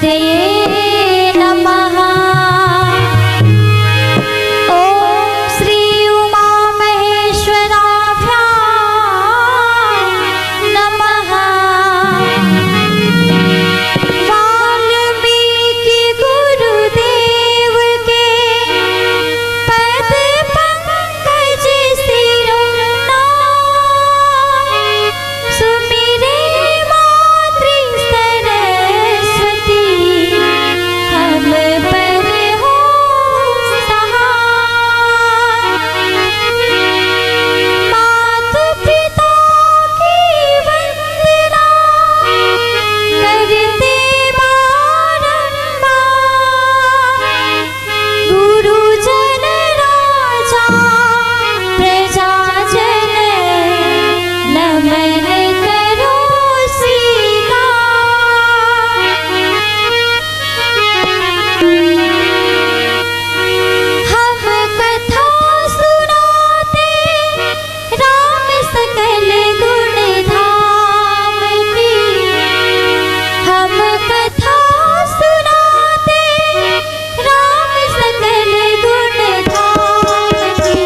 पतये नमः। ओम श्री उमा महेश्वराभ्यां नमः। वाल्मीकि गुरुदेव के पद पंकज सिरोनाय सुमिरे मातृ सरस्वती हम पर हो सहाय। माता पिता की वंदना करते बारंबार। गुरुजन राजा प्रजाजन नमन करो स्वीकार। हम कथा सुनाते राम सकल गुण धाम की। हम कथा सुनाते राम सकल गुण धाम की।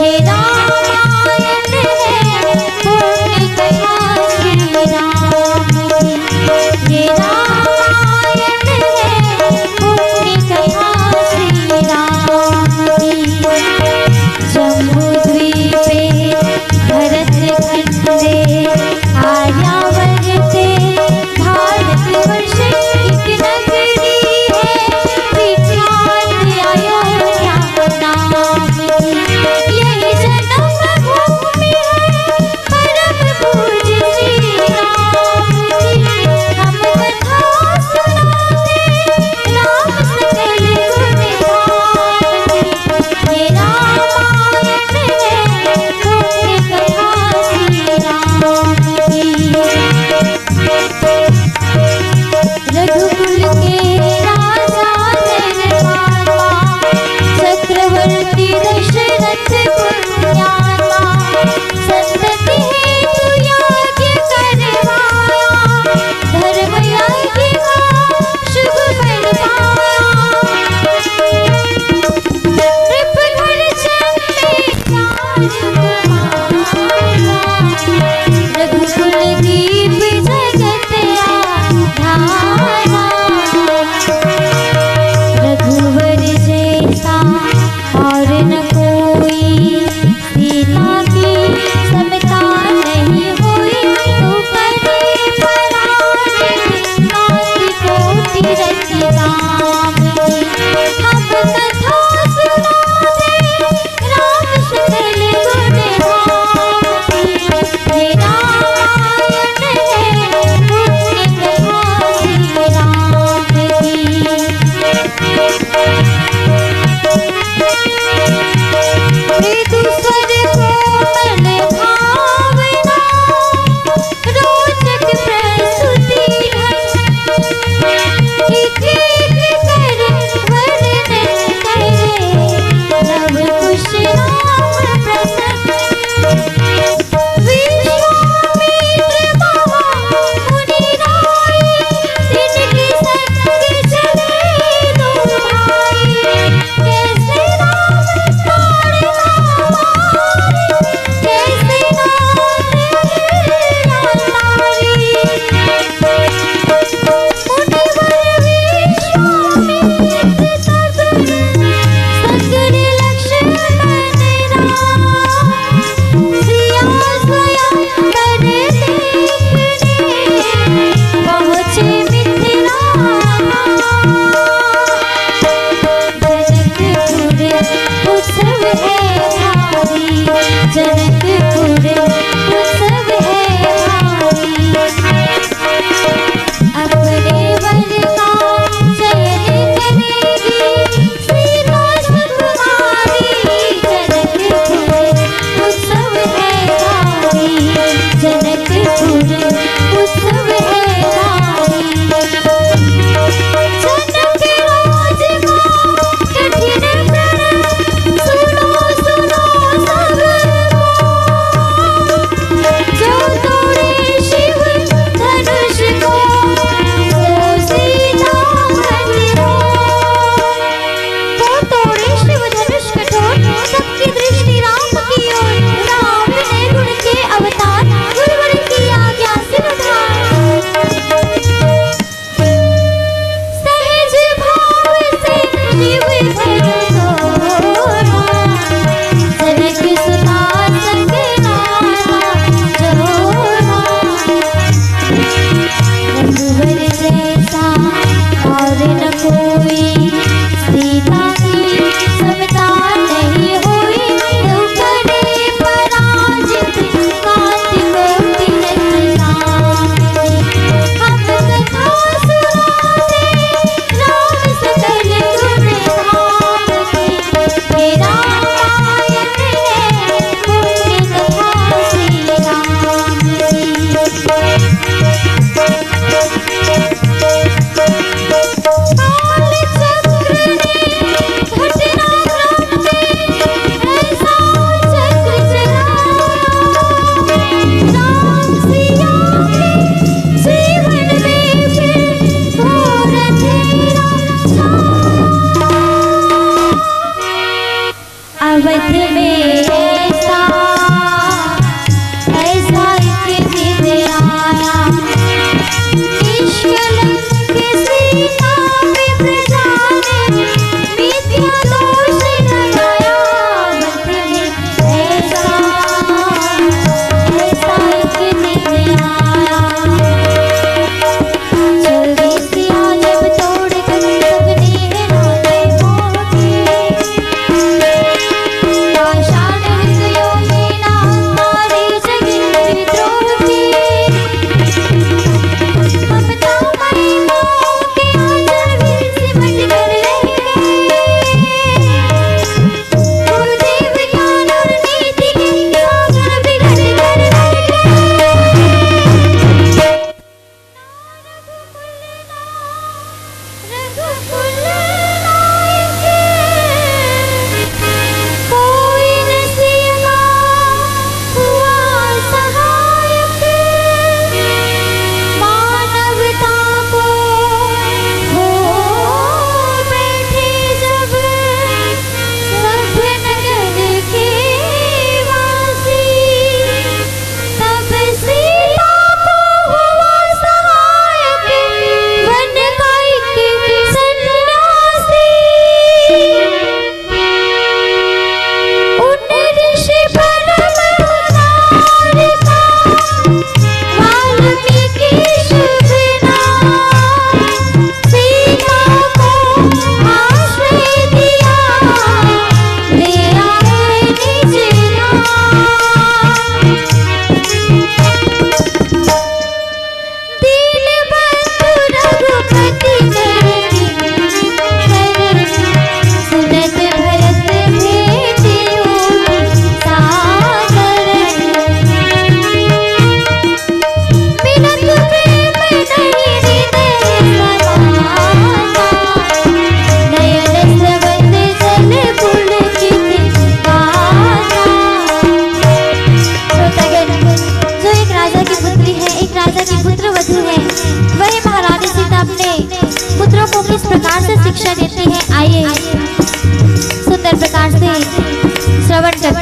ये रामायण है पुण्य कथा श्री राम की। ये रामायण है पुण्य कथा श्री राम की। जम्बूद्वीपे भरत खंडे आर्यावर्ते भारतवर्ष एक नगरी है विख्यात अयोध्या नाम की। यही जन्मभूमि है परम पूज्य श्री राम की। हम कथा सुनाते राम सकल गुण धाम की। ये रामायण है पुण्य कथा श्री राम की।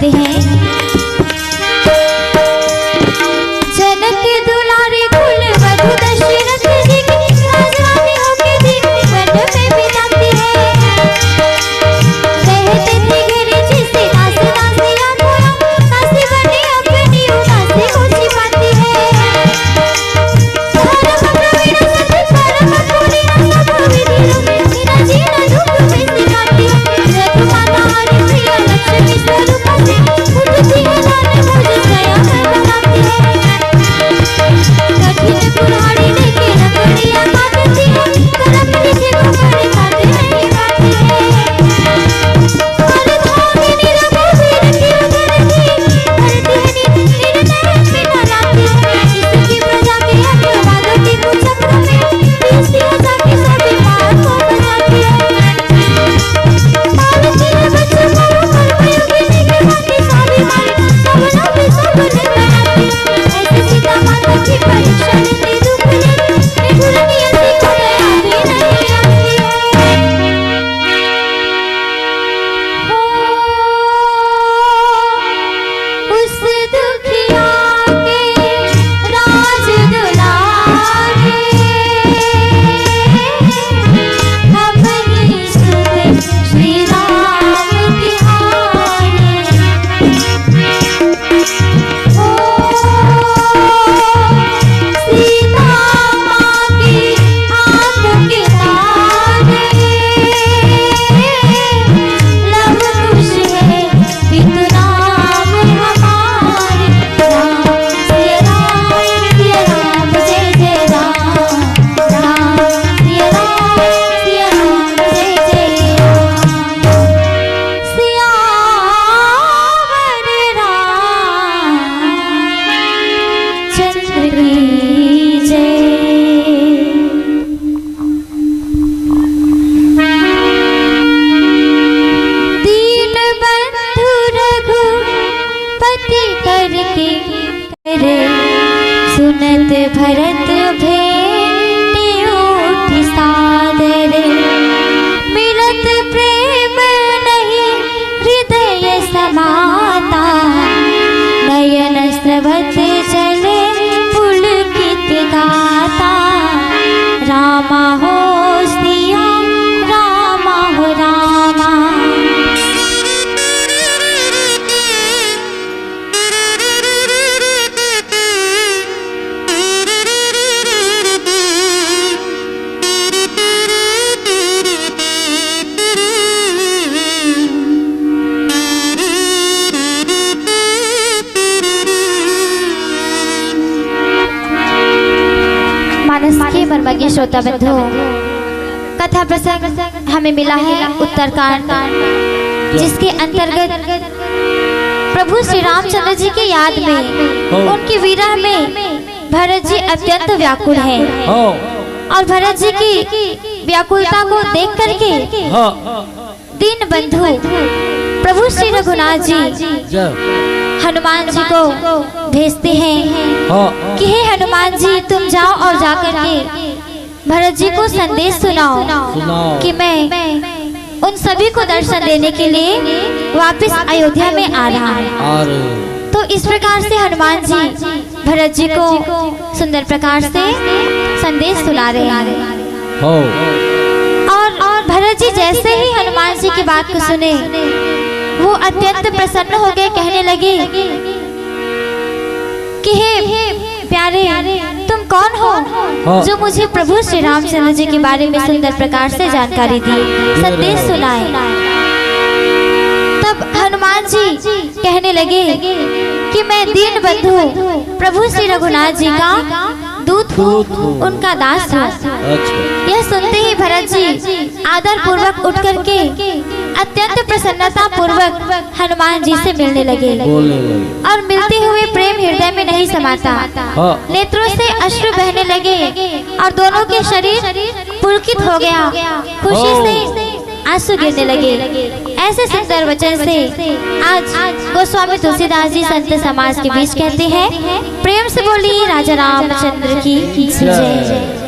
कहते हैं, जनक दुलारे कुल वधु दशरथ जी की राजरानी होके दिन वन में बिताती है। रहते थे घेरे जिसे दास दासियां मोरा, दासी बनी अपनी उदासी को छिपाती है। धर्म प्रवीण सत्य परम पूरी सब विधि बिना जीना दुख में सिखाती है। रघुमाता हरि प्रिया लक्ष्मी स्वरूप से उठती है लाल मुझ स्वयं बनाती है। कठिन कुल्हाड़ी लेके लकड़ियां काटती है, कर्म लिखे को बड़े काटे नहीं पाती है। धामिनी रघुवीर की उधरती धरती है निर्णय बिना लाती है। इसकी प्रजा के अपवादों की कुचक्र में पीसती है जाके सभी पार को बचाती है। पालती है बच्चों को कर्मयोगिनी के भांति स्वाभिमानी सपनों में सपने बनाती है। ऐसे सीता माता की परीक्षा लेती दुख लेती निठुर नियति को दया भी नहीं आती है। उस दुखिया के राज दुलारे अपनी सुध श्री राम तिहारे। सीता माँ की आँख के तारे लव कुश है पितु नाम हमारे। राम सिया राम जय जय राम, राम सिया राम जय जय राम। सियावर रामचंद्र की जय। दीन बंधु रघुपति करके करे, सुनत भरत भेंटे उठी सादर। मिलत प्रेम नहीं हृदय समाता, नयन स्रवत चले पुलकित गाता। रामा हो सिया रामा हो रामा। मानस के मर्मज्ञ श्रोता बंधु, कथा प्रसंग हमें मिला है उत्तरकांड, जिसके अंतर्गत प्रभु श्री रामचंद्र जी की याद में उनकी विरह में भरत जी अत्यंत व्याकुल हैं। और भरत जी की व्याकुलता को देख करके दीन बंधु प्रभु श्री रघुनाथ जी हनुमान जी को भेजते हैं कि हे हनुमान जी, तुम जाओ और जाकर के भरत जी को संदेश सुनाओ कि मैं उन सभी को दर्शन देने के लिए वापस अयोध्या में आ रहा हूँ। तो इस प्रकार से हनुमान जी भरत जी को सुंदर प्रकार से संदेश सुना रहे हैं। और भरत जी जैसे ही हनुमान जी की बात को सुने, वो अत्यंत प्रसन्न हो गए। कहने लगे कि हे प्यारे, तुम कौन हो जो मुझे प्रभु श्री रामचंद्र जी के बारे में सुंदर प्रकार से जानकारी दी, संदेश सुनाए। तब हनुमान जी कहने लगे कि मैं दीन बंधु प्रभु श्री रघुनाथ जी का दूत हूँ, उनका दास हूँ। यह सुनते ही भरत जी आदर पूर्वक उठ करके अत्यंत प्रसन्नता पूर्वक हनुमान जी से मिलने लगे। और मिलते हुए प्रेम हृदय में नहीं समाता, नेत्रों से अश्रु बहने लगे और दोनों के शरीर पुलकित हो गया, खुशी से आंसू गिरने लगे। ऐसे सुंदर वचन से आज गोस्वामी तुलसीदास जी संत समाज के बीच कहते हैं, प्रेम से बोलिए राजा रामचंद्र की जय।